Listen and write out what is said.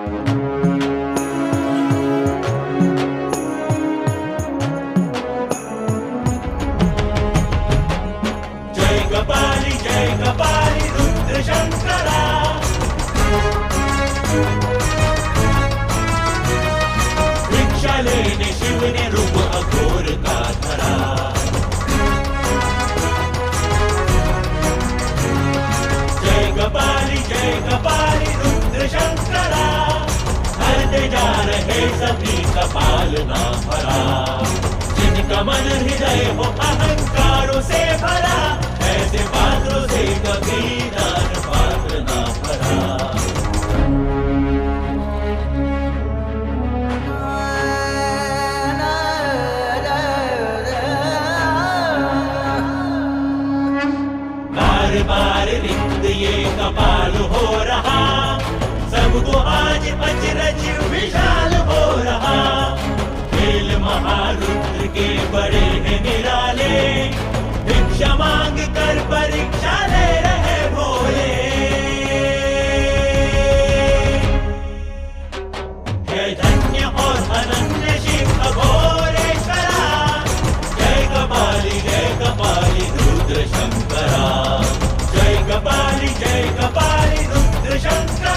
जय कपाली रुद्र शंकरा। भिक्षा लेने शिव ने रूप अघोर का धरा। जय कपाली रुद्र शंकरा। हरते जा रहे सभी कपाल ना भरा। जिनका मन हृदय हो अहंकारों से भरा, ऐसे पात्रों से कभी दान पात्र ना भरा। बार बार रिक्त ये कपाल हो रहा, सबको आज अचरज विशाल हो रहा। खेल महारुद्र के बड़े हैं निराले, भिक्षा मांग कर परीक्षा ले रहे भोले। जय धन्य और अनन्य शिव अघोरेश्वरा। जय कपाली रुद्र शंकरा। जय कपाली रुद्र शंकरा।